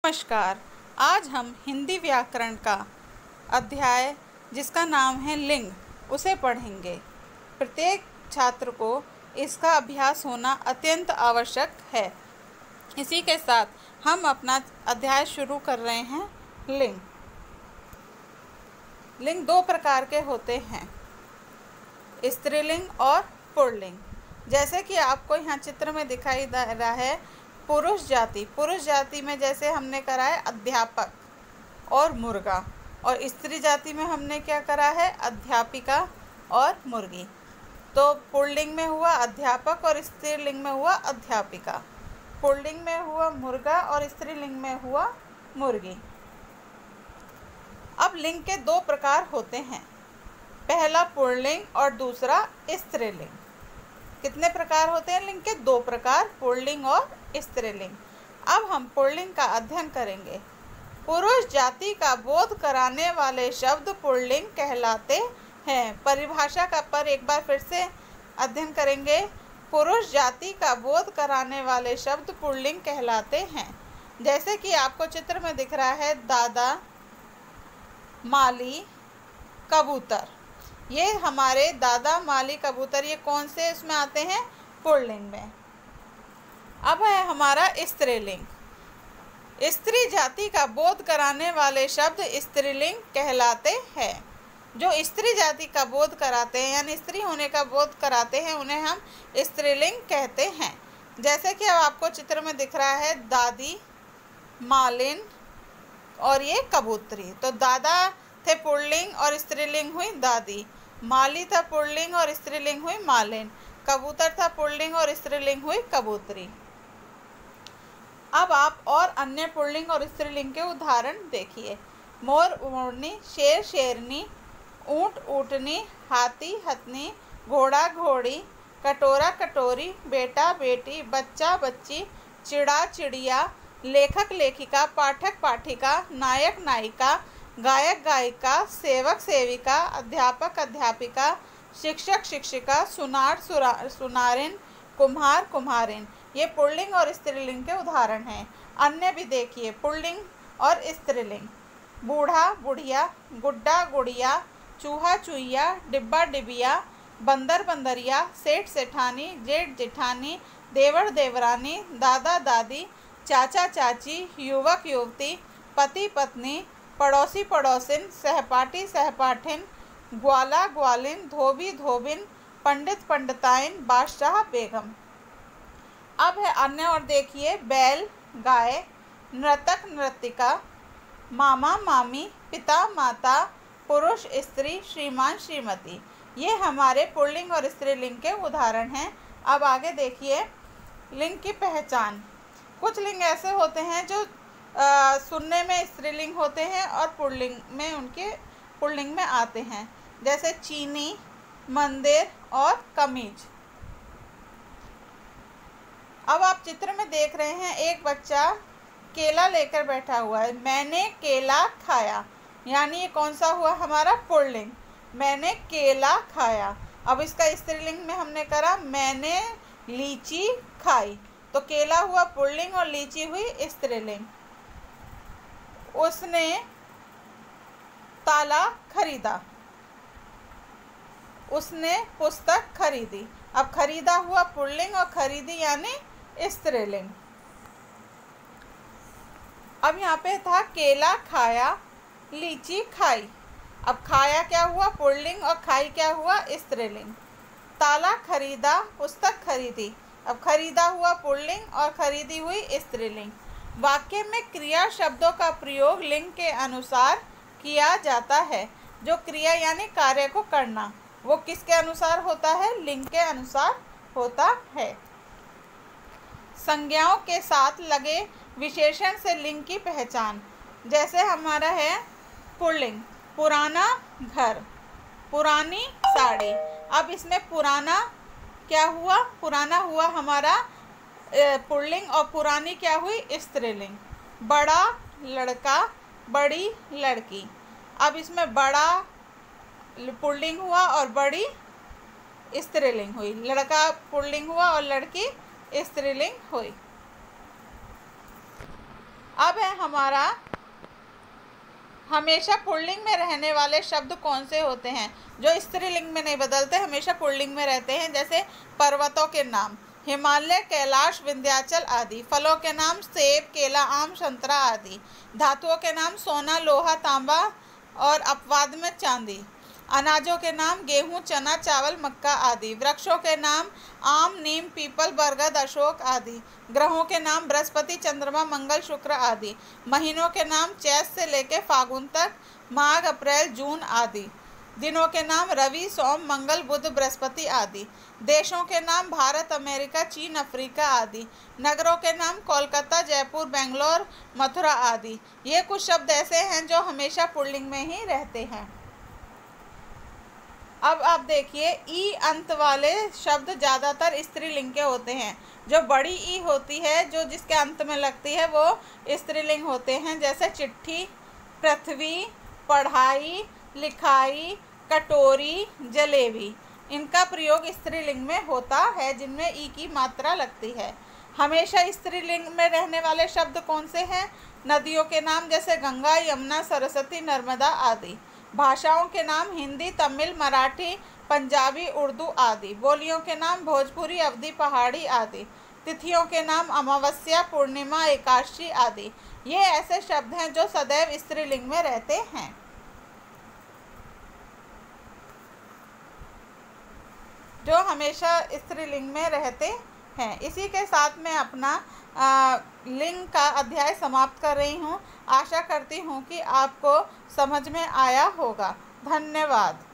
नमस्कार। आज हम हिंदी व्याकरण का अध्याय जिसका नाम है लिंग उसे पढ़ेंगे। प्रत्येक छात्र को इसका अभ्यास होना अत्यंत आवश्यक है। इसी के साथ हम अपना अध्याय शुरू कर रहे हैं। लिंग दो प्रकार के होते हैं, स्त्रीलिंग और पुल्लिंग। जैसे कि आपको यहाँ चित्र में दिखाई दे रहा है पुरुष जाति में जैसे हमने करा है अध्यापक और मुर्गा, और स्त्री जाति में हमने क्या करा है अध्यापिका और मुर्गी। तो पुल्लिंग में हुआ अध्यापक और स्त्रीलिंग में हुआ अध्यापिका, पुल्लिंग में हुआ मुर्गा और स्त्रीलिंग में हुआ मुर्गी। अब लिंग के दो प्रकार होते हैं, पहला पुल्लिंग और दूसरा स्त्रीलिंग। कितने प्रकार होते हैं लिंग के? दो प्रकार, पुल्लिंग और स्त्रीलिंग। अब हम पुल्लिंग का अध्ययन करेंगे। पुरुष जाति का बोध कराने वाले शब्द पुल्लिंग कहलाते हैं। परिभाषा का पर एक बार फिर से अध्ययन करेंगे। पुरुष जाति का बोध कराने वाले शब्द पुल्लिंग कहलाते हैं। जैसे कि आपको चित्र में दिख रहा है दादा, माली, कबूतर। ये हमारे दादा, माली, कबूतर ये कौन से इसमें आते हैं? पुल्लिंग में। अब है हमारा स्त्रीलिंग। स्त्री जाति का बोध कराने वाले शब्द स्त्रीलिंग कहलाते हैं। जो स्त्री जाति का बोध कराते हैं यानी स्त्री होने का बोध कराते हैं उन्हें हम स्त्रीलिंग कहते हैं। जैसे कि अब आपको चित्र में दिख रहा है दादी, मालिन और ये कबूतरी। तो दादा थे पुल्लिंग और स्त्रीलिंग हुई दादी, माली था पुल्लिंग और स्त्रीलिंग हुई मालिन, कबूतर था पुल्लिंग और स्त्रीलिंग हुई कबूतरी। अब आप और अन्य पुल्लिंग और स्त्रीलिंग के उदाहरण देखिए। मोर मोरनी, शेर शेरनी, ऊंट ऊँटनी, हाथी हथनी, घोड़ा घोड़ी, कटोरा कटोरी, बेटा बेटी, बच्चा बच्ची, चिड़ा चिड़िया, लेखक लेखिका, पाठक पाठिका, नायक नायिका, गायक गायिका, सेवक सेविका, अध्यापक अध्यापिका, शिक्षक शिक्षिका, सुनार सुनारिन, कुम्हार कुम्हारिन। ये पुल्लिंग और स्त्रीलिंग के उदाहरण हैं। अन्य भी देखिए पुल्लिंग और स्त्रीलिंग। बूढ़ा बुढ़िया, गुड्डा गुड़िया, चूहा चूहिया, डिब्बा डिबिया, बंदर बंदरिया, सेठ सेठानी, जेठ जेठानी, देवर देवरानी, दादा दादी, चाचा चाची, युवक युवती, पति पत्नी, पड़ोसी पड़ोसिन, सहपाठी सहपाठिन, ग्वाला ग्वालिन, धोबी धोबिन, पंडित पंडिताइन, बादशाह बेगम। अब है अन्य और देखिए बैल गाय, नर्तक नर्तिका, मामा मामी, पिता माता, पुरुष स्त्री, श्रीमान श्रीमती। ये हमारे पुल्लिंग और स्त्रीलिंग के उदाहरण हैं। अब आगे देखिए लिंग की पहचान। कुछ लिंग ऐसे होते हैं जो सुनने में स्त्रीलिंग होते हैं और पुल्लिंग में आते हैं, जैसे चीनी, मंदिर और कमीज। अब आप चित्र में देख रहे हैं एक बच्चा केला लेकर बैठा हुआ है। मैंने केला खाया, यानी ये कौन सा हुआ हमारा? पुल्लिंग। मैंने केला खाया। अब इसका स्त्रीलिंग में हमने करा मैंने लीची खाई, तो केला हुआ पुल्लिंग और लीची हुई स्त्रीलिंग। उसने ताला खरीदा, उसने पुस्तक खरीदी। अब खरीदा हुआ पुल्लिंग और खरीदी यानी स्त्रीलिंग। अब यहाँ पे था केला खाया, लीची खाई। अब खाया क्या हुआ? पुल्लिंग और खाई क्या हुआ? स्त्रीलिंग। ताला खरीदा, पुस्तक खरीदी। अब खरीदा हुआ पुल्लिंग और खरीदी हुई स्त्रीलिंग। वाक्य में क्रिया शब्दों का प्रयोग लिंग के अनुसार किया जाता है। जो क्रिया यानी कार्य को करना वो किसके अनुसार होता है? लिंग के अनुसार होता है। संज्ञाओं के साथ लगे विशेषण से लिंग की पहचान। जैसे हमारा है पुल्लिंग, पुराना घर, पुरानी साड़ी। अब इसमें पुराना क्या हुआ? पुराना हुआ हमारा पुल्लिंग और पुरानी क्या हुई? स्त्रीलिंग। बड़ा लड़का, बड़ी लड़की। अब इसमें बड़ा पुल्लिंग हुआ और बड़ी स्त्रीलिंग हुई। लड़का पुल्लिंग हुआ और लड़की स्त्रीलिंग हुई। अब है हमारा हमेशा पुल्लिंग में रहने वाले शब्द कौन से होते हैं जो स्त्रीलिंग में नहीं बदलते, हमेशा पुल्लिंग में रहते हैं। जैसे पर्वतों के नाम हिमालय, कैलाश, विंध्याचल आदि। फलों के नाम सेब, केला, आम, संतरा आदि। धातुओं के नाम सोना, लोहा, तांबा और अपवाद में चांदी। अनाजों के नाम गेहूं, चना, चावल, मक्का आदि। वृक्षों के नाम आम, नीम, पीपल, बरगद, अशोक आदि। ग्रहों के नाम बृहस्पति, चंद्रमा, मंगल, शुक्र आदि। महीनों के नाम चैत से लेकर फागुन तक, माघ, अप्रैल, जून आदि। दिनों के नाम रवि, सोम, मंगल, बुध, बृहस्पति आदि। देशों के नाम भारत, अमेरिका, चीन, अफ्रीका आदि। नगरों के नाम कोलकाता, जयपुर, बेंगलोर, मथुरा आदि। ये कुछ शब्द ऐसे हैं जो हमेशा पुल्लिंग में ही रहते हैं। अब आप देखिए, ई अंत वाले शब्द ज़्यादातर स्त्रीलिंग के होते हैं। जो बड़ी ई होती है, जो जिसके अंत में लगती है, वो स्त्रीलिंग होते हैं। जैसे चिट्ठी, पृथ्वी, पढ़ाई, लिखाई, कटोरी, जलेबी। इनका प्रयोग स्त्रीलिंग में होता है जिनमें ई की मात्रा लगती है। हमेशा स्त्रीलिंग में रहने वाले शब्द कौन से हैं? नदियों के नाम जैसे गंगा, यमुना, सरस्वती, नर्मदा आदि। भाषाओं के नाम हिंदी, तमिल, मराठी, पंजाबी, उर्दू आदि। बोलियों के नाम भोजपुरी, अवधी, पहाड़ी आदि। तिथियों के नाम अमावस्या, पूर्णिमा, एकादशी आदि। ये ऐसे शब्द हैं जो सदैव स्त्रीलिंग में रहते हैं, जो हमेशा स्त्रीलिंग में रहते हैं। इसी के साथ मैं अपना लिंग का अध्याय समाप्त कर रही हूँ। आशा करती हूँ कि आपको समझ में आया होगा। धन्यवाद।